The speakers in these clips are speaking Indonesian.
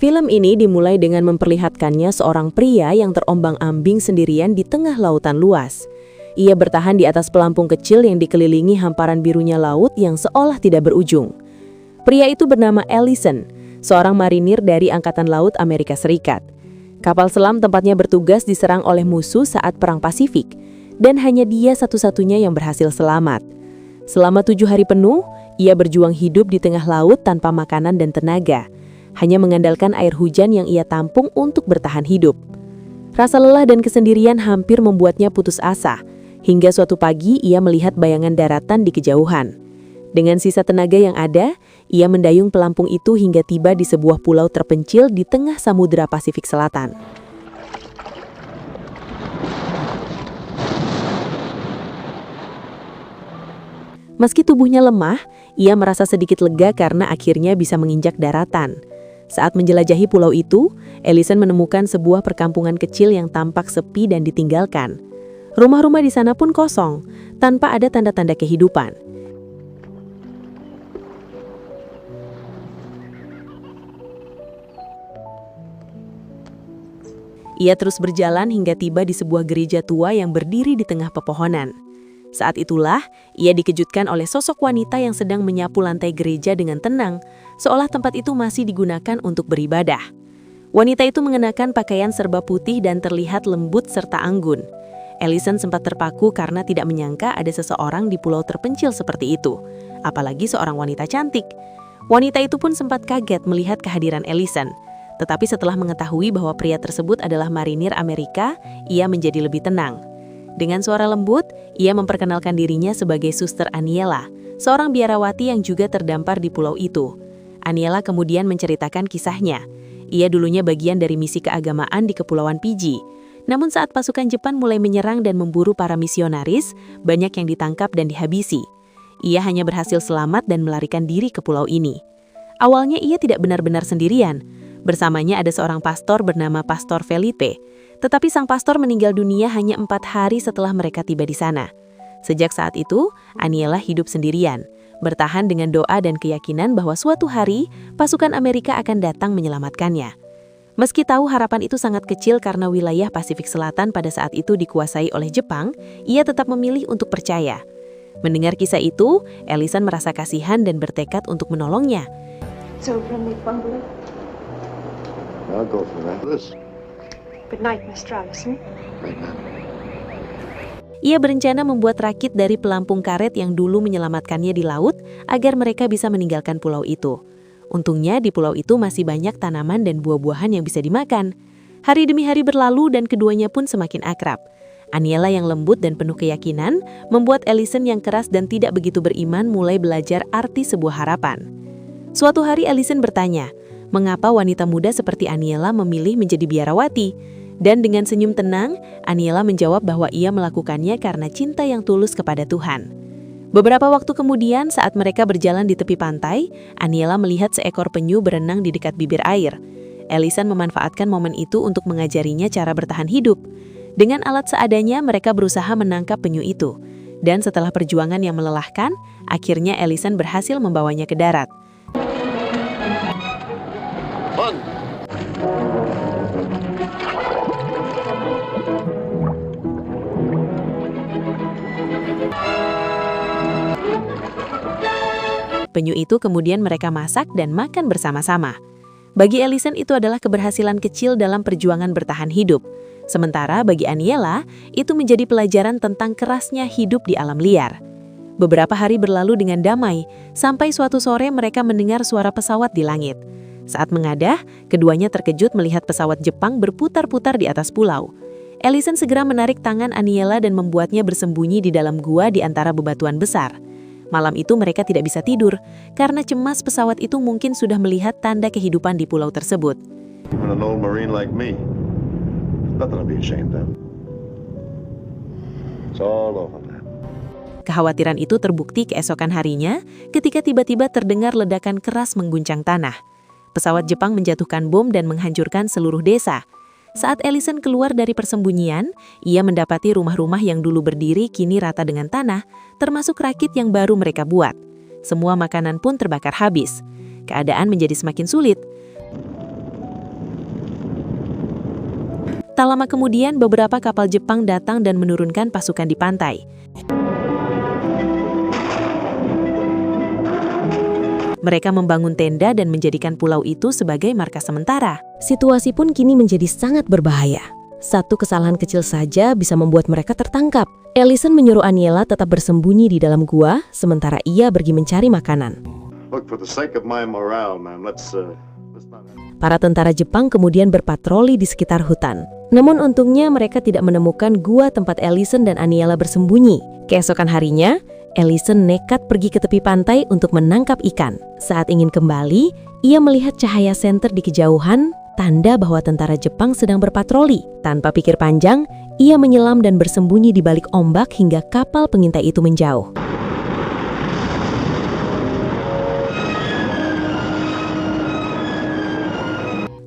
Film ini dimulai dengan memperlihatkannya seorang pria yang terombang-ambing sendirian di tengah lautan luas. Ia bertahan di atas pelampung kecil yang dikelilingi hamparan birunya laut yang seolah tidak berujung. Pria itu bernama Ellison, seorang marinir dari Angkatan Laut Amerika Serikat. Kapal selam tempatnya bertugas diserang oleh musuh saat Perang Pasifik, dan hanya dia satu-satunya yang berhasil selamat. Selama 7 hari penuh, ia berjuang hidup di tengah laut tanpa makanan dan tenaga, hanya mengandalkan air hujan yang ia tampung untuk bertahan hidup. Rasa lelah dan kesendirian hampir membuatnya putus asa, hingga suatu pagi ia melihat bayangan daratan di kejauhan. Dengan sisa tenaga yang ada, ia mendayung pelampung itu hingga tiba di sebuah pulau terpencil di tengah Samudra Pasifik Selatan. Meski tubuhnya lemah, ia merasa sedikit lega karena akhirnya bisa menginjak daratan. Saat menjelajahi pulau itu, Ellison menemukan sebuah perkampungan kecil yang tampak sepi dan ditinggalkan. Rumah-rumah di sana pun kosong, tanpa ada tanda-tanda kehidupan. Ia terus berjalan hingga tiba di sebuah gereja tua yang berdiri di tengah pepohonan. Saat itulah, ia dikejutkan oleh sosok wanita yang sedang menyapu lantai gereja dengan tenang, seolah tempat itu masih digunakan untuk beribadah. Wanita itu mengenakan pakaian serba putih dan terlihat lembut serta anggun. Ellison sempat terpaku karena tidak menyangka ada seseorang di pulau terpencil seperti itu, apalagi seorang wanita cantik. Wanita itu pun sempat kaget melihat kehadiran Ellison, tetapi setelah mengetahui bahwa pria tersebut adalah marinir Amerika, ia menjadi lebih tenang. Dengan suara lembut, ia memperkenalkan dirinya sebagai Suster Aniela, seorang biarawati yang juga terdampar di pulau itu. Aniela kemudian menceritakan kisahnya. Ia dulunya bagian dari misi keagamaan di Kepulauan Fiji. Namun saat pasukan Jepang mulai menyerang dan memburu para misionaris, banyak yang ditangkap dan dihabisi. Ia hanya berhasil selamat dan melarikan diri ke pulau ini. Awalnya ia tidak benar-benar sendirian. Bersamanya ada seorang pastor bernama Pastor Felipe. Tetapi sang pastor meninggal dunia hanya 4 hari setelah mereka tiba di sana. Sejak saat itu, Aniela hidup sendirian, bertahan dengan doa dan keyakinan bahwa suatu hari pasukan Amerika akan datang menyelamatkannya. Meski tahu harapan itu sangat kecil karena wilayah Pasifik Selatan pada saat itu dikuasai oleh Jepang, ia tetap memilih untuk percaya. Mendengar kisah itu, Ellison merasa kasihan dan bertekad untuk menolongnya. So friendly bungalow. I'll go for that. Good night, Mr. Allison. Right now. Ia berencana membuat rakit dari pelampung karet yang dulu menyelamatkannya di laut agar mereka bisa meninggalkan pulau itu. Untungnya di pulau itu masih banyak tanaman dan buah-buahan yang bisa dimakan. Hari demi hari berlalu dan keduanya pun semakin akrab. Aniela yang lembut dan penuh keyakinan membuat Ellison yang keras dan tidak begitu beriman mulai belajar arti sebuah harapan. Suatu hari Ellison bertanya, mengapa wanita muda seperti Aniela memilih menjadi biarawati? Dan dengan senyum tenang, Aniela menjawab bahwa ia melakukannya karena cinta yang tulus kepada Tuhan. Beberapa waktu kemudian, saat mereka berjalan di tepi pantai, Aniela melihat seekor penyu berenang di dekat bibir air. Ellison memanfaatkan momen itu untuk mengajarinya cara bertahan hidup. Dengan alat seadanya, mereka berusaha menangkap penyu itu. Dan setelah perjuangan yang melelahkan, akhirnya Ellison berhasil membawanya ke darat. Penyu itu kemudian mereka masak dan makan bersama-sama. Bagi Ellison itu adalah keberhasilan kecil dalam perjuangan bertahan hidup. Sementara bagi Aniela, itu menjadi pelajaran tentang kerasnya hidup di alam liar. Beberapa hari berlalu dengan damai, sampai suatu sore mereka mendengar suara pesawat di langit. Saat mengadah, keduanya terkejut melihat pesawat Jepang berputar-putar di atas pulau. Ellison segera menarik tangan Aniela dan membuatnya bersembunyi di dalam gua di antara bebatuan besar. Malam itu mereka tidak bisa tidur, karena cemas pesawat itu mungkin sudah melihat tanda kehidupan di pulau tersebut. Even an old Marine like me, nothing to be ashamed of. It's all over, man. Kekhawatiran itu terbukti keesokan harinya ketika tiba-tiba terdengar ledakan keras mengguncang tanah. Pesawat Jepang menjatuhkan bom dan menghancurkan seluruh desa. Saat Ellison keluar dari persembunyian, ia mendapati rumah-rumah yang dulu berdiri kini rata dengan tanah, termasuk rakit yang baru mereka buat. Semua makanan pun terbakar habis. Keadaan menjadi semakin sulit. Tak lama kemudian, beberapa kapal Jepang datang dan menurunkan pasukan di pantai. Mereka membangun tenda dan menjadikan pulau itu sebagai markas sementara. Situasi pun kini menjadi sangat berbahaya. Satu kesalahan kecil saja bisa membuat mereka tertangkap. Ellison menyuruh Aniela tetap bersembunyi di dalam gua, sementara ia pergi mencari makanan. Look, for the sake of my morale, man, let's not... Para tentara Jepang kemudian berpatroli di sekitar hutan. Namun untungnya mereka tidak menemukan gua tempat Ellison dan Aniela bersembunyi. Keesokan harinya, Ellison nekat pergi ke tepi pantai untuk menangkap ikan. Saat ingin kembali, ia melihat cahaya senter di kejauhan, tanda bahwa tentara Jepang sedang berpatroli. Tanpa pikir panjang, ia menyelam dan bersembunyi di balik ombak hingga kapal pengintai itu menjauh.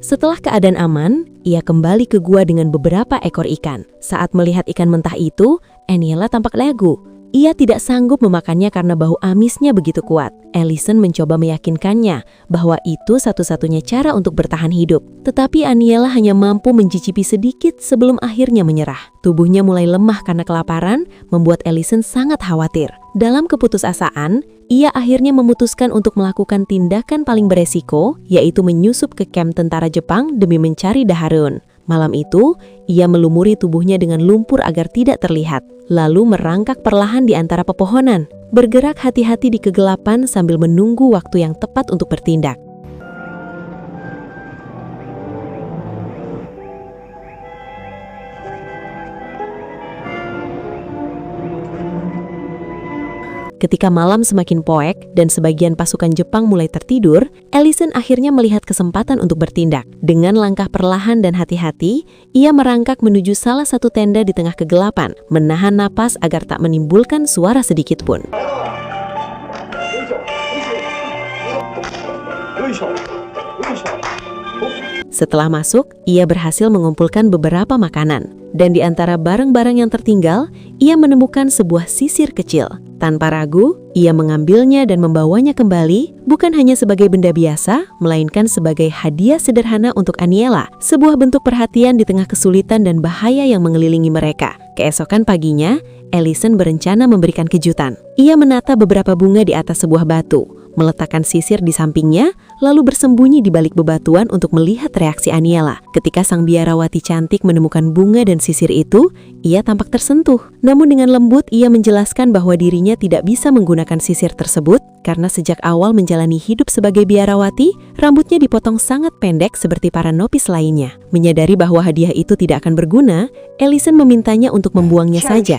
Setelah keadaan aman, ia kembali ke gua dengan beberapa ekor ikan. Saat melihat ikan mentah itu, Aniela tampak ragu. Ia tidak sanggup memakannya karena bau amisnya begitu kuat. Ellison mencoba meyakinkannya bahwa itu satu-satunya cara untuk bertahan hidup. Tetapi Aniela hanya mampu mencicipi sedikit sebelum akhirnya menyerah. Tubuhnya mulai lemah karena kelaparan, membuat Ellison sangat khawatir. Dalam keputusasaan, ia akhirnya memutuskan untuk melakukan tindakan paling beresiko, yaitu menyusup ke kamp tentara Jepang demi mencari Dahareon. Malam itu, ia melumuri tubuhnya dengan lumpur agar tidak terlihat, lalu merangkak perlahan di antara pepohonan, bergerak hati-hati di kegelapan sambil menunggu waktu yang tepat untuk bertindak. Ketika malam semakin poek dan sebagian pasukan Jepang mulai tertidur, Ellison akhirnya melihat kesempatan untuk bertindak. Dengan langkah perlahan dan hati-hati, ia merangkak menuju salah satu tenda di tengah kegelapan, menahan napas agar tak menimbulkan suara sedikit pun. Setelah masuk, ia berhasil mengumpulkan beberapa makanan. Dan di antara barang-barang yang tertinggal, ia menemukan sebuah sisir kecil. Tanpa ragu, ia mengambilnya dan membawanya kembali, bukan hanya sebagai benda biasa, melainkan sebagai hadiah sederhana untuk Aniela, sebuah bentuk perhatian di tengah kesulitan dan bahaya yang mengelilingi mereka. Keesokan paginya, Ellison berencana memberikan kejutan. Ia menata beberapa bunga di atas sebuah batu, meletakkan sisir di sampingnya, lalu bersembunyi di balik bebatuan untuk melihat reaksi Aniela. Ketika sang biarawati cantik menemukan bunga dan sisir itu, ia tampak tersentuh. Namun dengan lembut, ia menjelaskan bahwa dirinya tidak bisa menggunakan sisir tersebut karena sejak awal menjalani hidup sebagai biarawati, rambutnya dipotong sangat pendek seperti para nopis lainnya. Menyadari bahwa hadiah itu tidak akan berguna, Ellison memintanya untuk membuangnya saja.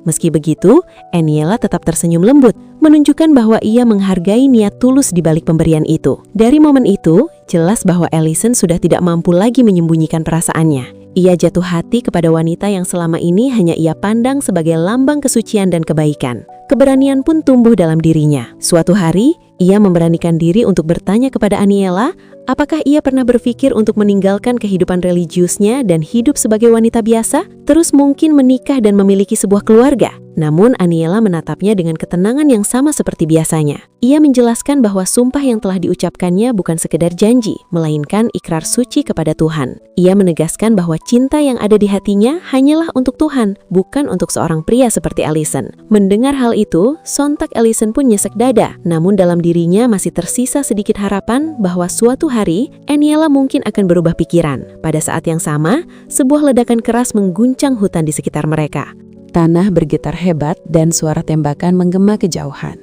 Meski begitu, Aniela tetap tersenyum lembut, menunjukkan bahwa ia menghargai niat tulus di balik pemberian itu. Dari momen itu, jelas bahwa Ellison sudah tidak mampu lagi menyembunyikan perasaannya. Ia jatuh hati kepada wanita yang selama ini hanya ia pandang sebagai lambang kesucian dan kebaikan. Keberanian pun tumbuh dalam dirinya. Suatu hari, ia memberanikan diri untuk bertanya kepada Aniela, apakah ia pernah berpikir untuk meninggalkan kehidupan religiusnya dan hidup sebagai wanita biasa, terus mungkin menikah dan memiliki sebuah keluarga? Namun Aniela menatapnya dengan ketenangan yang sama seperti biasanya. Ia menjelaskan bahwa sumpah yang telah diucapkannya bukan sekedar janji, melainkan ikrar suci kepada Tuhan. Ia menegaskan bahwa cinta yang ada di hatinya hanyalah untuk Tuhan, bukan untuk seorang pria seperti Ellison. Mendengar hal itu, sontak Ellison pun nyesek dada. Namun dalam dirinya masih tersisa sedikit harapan bahwa suatu hari Aniela mungkin akan berubah pikiran. Pada saat yang sama, sebuah ledakan keras mengguncang hutan di sekitar mereka. Tanah bergetar hebat dan suara tembakan menggema kejauhan.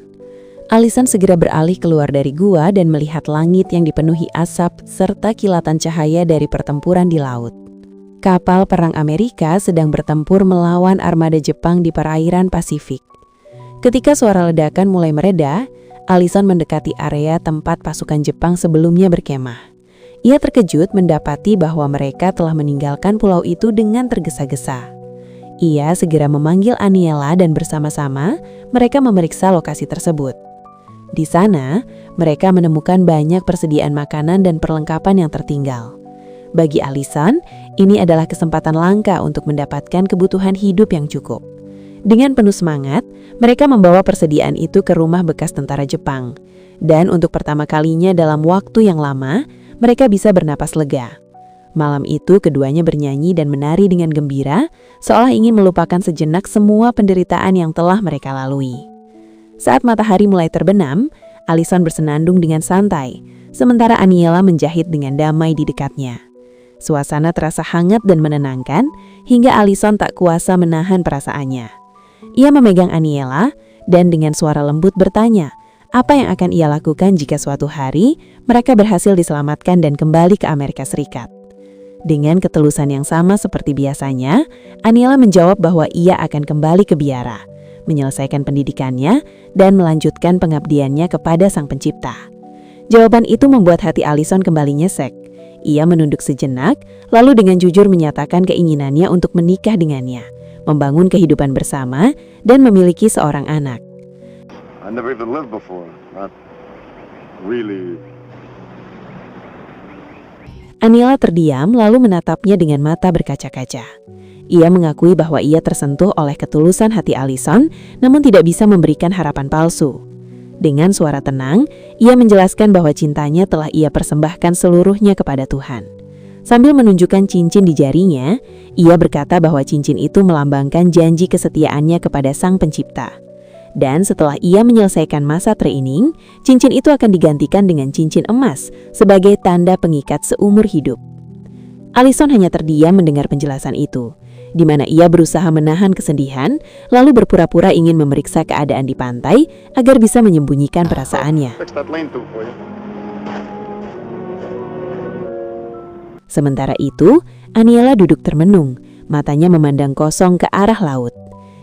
Ellison segera beralih keluar dari gua dan melihat langit yang dipenuhi asap serta kilatan cahaya dari pertempuran di laut. Kapal perang Amerika sedang bertempur melawan armada Jepang di perairan Pasifik. Ketika suara ledakan mulai mereda, Ellison mendekati area tempat pasukan Jepang sebelumnya berkemah. Ia terkejut mendapati bahwa mereka telah meninggalkan pulau itu dengan tergesa-gesa. Ia segera memanggil Aniela dan bersama-sama mereka memeriksa lokasi tersebut. Di sana, mereka menemukan banyak persediaan makanan dan perlengkapan yang tertinggal. Bagi Ellison, ini adalah kesempatan langka untuk mendapatkan kebutuhan hidup yang cukup. Dengan penuh semangat, mereka membawa persediaan itu ke rumah bekas tentara Jepang. Dan untuk pertama kalinya dalam waktu yang lama, mereka bisa bernapas lega. Malam itu keduanya bernyanyi dan menari dengan gembira, seolah ingin melupakan sejenak semua penderitaan yang telah mereka lalui. Saat matahari mulai terbenam, Allison bersenandung dengan santai, sementara Aniela menjahit dengan damai di dekatnya. Suasana terasa hangat dan menenangkan, hingga Allison tak kuasa menahan perasaannya. Ia memegang Aniela, dan dengan suara lembut bertanya, apa yang akan ia lakukan jika suatu hari mereka berhasil diselamatkan dan kembali ke Amerika Serikat. Dengan ketulusan yang sama seperti biasanya, Aniela menjawab bahwa ia akan kembali ke biara, menyelesaikan pendidikannya, dan melanjutkan pengabdiannya kepada Sang Pencipta. Jawaban itu membuat hati Allison kembali nyesek. Ia menunduk sejenak, lalu dengan jujur menyatakan keinginannya untuk menikah dengannya, membangun kehidupan bersama, dan memiliki seorang anak. I never even lived before. Not really. Aniela terdiam lalu menatapnya dengan mata berkaca-kaca. Ia mengakui bahwa ia tersentuh oleh ketulusan hati Allison, namun tidak bisa memberikan harapan palsu. Dengan suara tenang, ia menjelaskan bahwa cintanya telah ia persembahkan seluruhnya kepada Tuhan. Sambil menunjukkan cincin di jarinya, ia berkata bahwa cincin itu melambangkan janji kesetiaannya kepada Sang Pencipta. Dan setelah ia menyelesaikan masa training, cincin itu akan digantikan dengan cincin emas sebagai tanda pengikat seumur hidup. Allison hanya terdiam mendengar penjelasan itu, di mana ia berusaha menahan kesedihan, lalu berpura-pura ingin memeriksa keadaan di pantai agar bisa menyembunyikan perasaannya. Fix that lane too for you. Sementara itu, Aniela duduk termenung, matanya memandang kosong ke arah laut.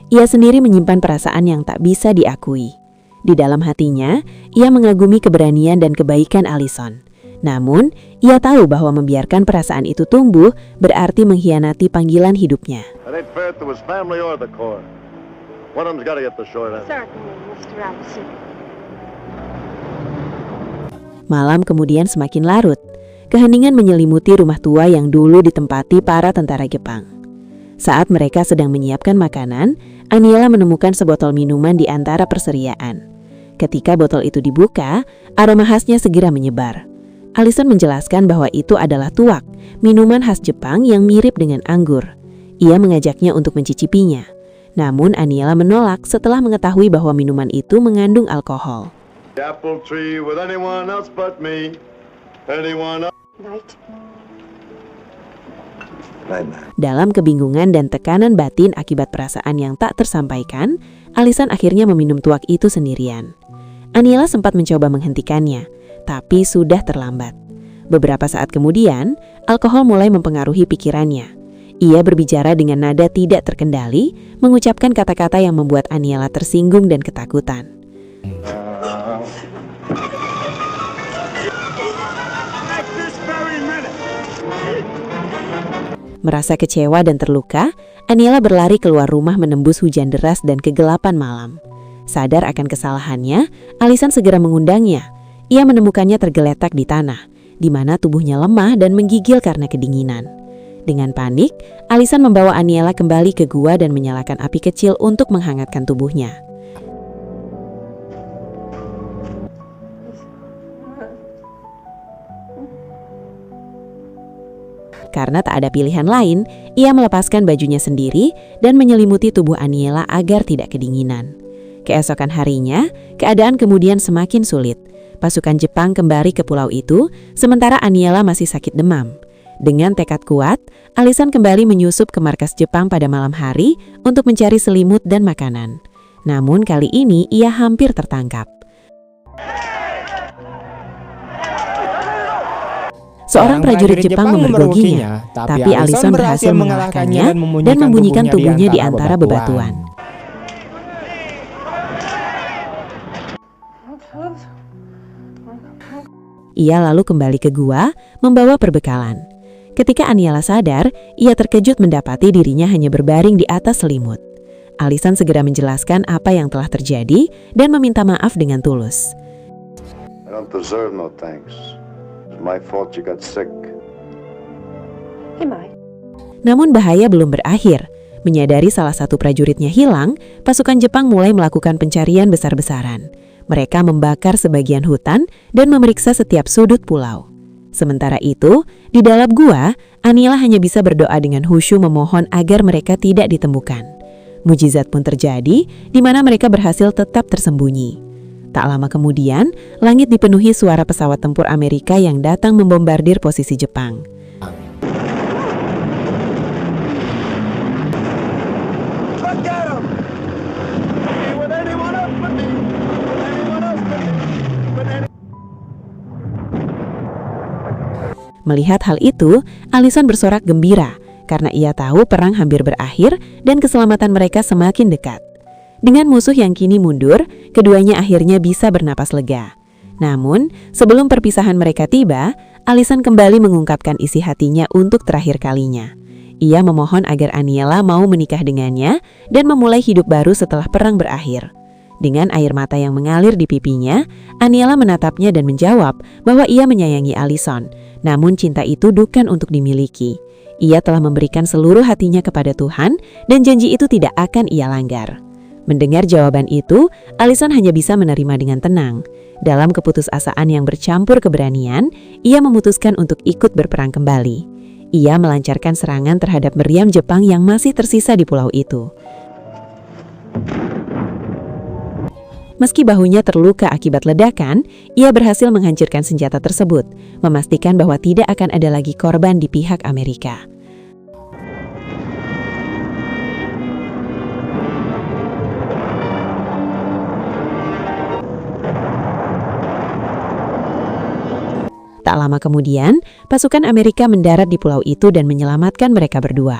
Ia sendiri menyimpan perasaan yang tak bisa diakui. Di dalam hatinya, ia mengagumi keberanian dan kebaikan Allison. Namun, ia tahu bahwa membiarkan perasaan itu tumbuh berarti mengkhianati panggilan hidupnya. That ain't fair to his family or the Corps. One of them's got to get the short end. Certainly, Mr. Allison. Malam kemudian semakin larut. Keheningan menyelimuti rumah tua yang dulu ditempati para tentara Jepang. Saat mereka sedang menyiapkan makanan, Aniela menemukan sebotol minuman di antara perseriaan. Ketika botol itu dibuka, aroma khasnya segera menyebar. Allison menjelaskan bahwa itu adalah tuak, minuman khas Jepang yang mirip dengan anggur. Ia mengajaknya untuk mencicipinya. Namun Aniela menolak setelah mengetahui bahwa minuman itu mengandung alkohol. The apple tree with anyone else but me. Anyone else. Night. Dalam kebingungan dan tekanan batin akibat perasaan yang tak tersampaikan, Allison akhirnya meminum tuak itu sendirian. Aniela sempat mencoba menghentikannya, tapi sudah terlambat. Beberapa saat kemudian, alkohol mulai mempengaruhi pikirannya. Ia berbicara dengan nada tidak terkendali, mengucapkan kata-kata yang membuat Aniela tersinggung dan ketakutan. Merasa kecewa dan terluka, Aniela berlari keluar rumah menembus hujan deras dan kegelapan malam. Sadar akan kesalahannya, Allison segera mengundangnya. Ia menemukannya tergeletak di tanah, di mana tubuhnya lemah dan menggigil karena kedinginan. Dengan panik, Allison membawa Aniela kembali ke gua dan menyalakan api kecil untuk menghangatkan tubuhnya. Karena tak ada pilihan lain, ia melepaskan bajunya sendiri dan menyelimuti tubuh Aniela agar tidak kedinginan. Keesokan harinya, keadaan kemudian semakin sulit. Pasukan Jepang kembali ke pulau itu, sementara Aniela masih sakit demam. Dengan tekad kuat, Allison kembali menyusup ke markas Jepang pada malam hari untuk mencari selimut dan makanan. Namun kali ini ia hampir tertangkap. Seorang prajurit Jepang memergokinya, tapi Allison berhasil mengalahkannya dan membunyikan tubuhnya di antara bebatuan. Ia lalu kembali ke gua, membawa perbekalan. Ketika Aniela sadar, ia terkejut mendapati dirinya hanya berbaring di atas selimut. Allison segera menjelaskan apa yang telah terjadi dan meminta maaf dengan tulus. I don't deserve no thanks. It's my fault you got sick. He might. Namun bahaya belum berakhir. Menyadari salah satu prajuritnya hilang, pasukan Jepang mulai melakukan pencarian besar-besaran. Mereka membakar sebagian hutan dan memeriksa setiap sudut pulau. Sementara itu, di dalam gua, Aniela hanya bisa berdoa dengan khusyuk memohon agar mereka tidak ditemukan. Mujizat pun terjadi, di mana mereka berhasil tetap tersembunyi. Tak lama kemudian, langit dipenuhi suara pesawat tempur Amerika yang datang membombardir posisi Jepang. Melihat hal itu, Allison bersorak gembira karena ia tahu perang hampir berakhir dan keselamatan mereka semakin dekat. Dengan musuh yang kini mundur, keduanya akhirnya bisa bernapas lega. Namun, sebelum perpisahan mereka tiba, Allison kembali mengungkapkan isi hatinya untuk terakhir kalinya. Ia memohon agar Aniela mau menikah dengannya dan memulai hidup baru setelah perang berakhir. Dengan air mata yang mengalir di pipinya, Aniela menatapnya dan menjawab bahwa ia menyayangi Allison, namun cinta itu bukan untuk dimiliki. Ia telah memberikan seluruh hatinya kepada Tuhan dan janji itu tidak akan ia langgar. Mendengar jawaban itu, Allison hanya bisa menerima dengan tenang. Dalam keputusasaan yang bercampur keberanian, ia memutuskan untuk ikut berperang kembali. Ia melancarkan serangan terhadap meriam Jepang yang masih tersisa di pulau itu. Meski bahunya terluka akibat ledakan, ia berhasil menghancurkan senjata tersebut, memastikan bahwa tidak akan ada lagi korban di pihak Amerika. Tak lama kemudian, pasukan Amerika mendarat di pulau itu dan menyelamatkan mereka berdua.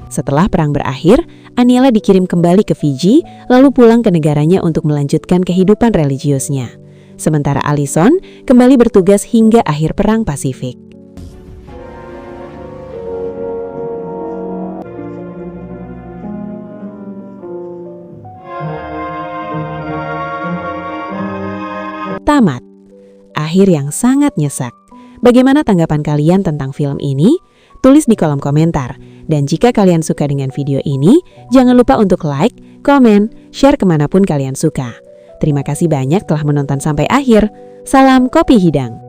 Setelah perang berakhir, Aniela dikirim kembali ke Fiji, lalu pulang ke negaranya untuk melanjutkan kehidupan religiusnya. Sementara Allison kembali bertugas hingga akhir Perang Pasifik. Tamat. Akhir yang sangat nyesek. Bagaimana tanggapan kalian tentang film ini? Tulis di kolom komentar. Dan jika kalian suka dengan video ini, jangan lupa untuk like, komen, share kemanapun kalian suka. Terima kasih banyak telah menonton sampai akhir. Salam Kopi Hidang.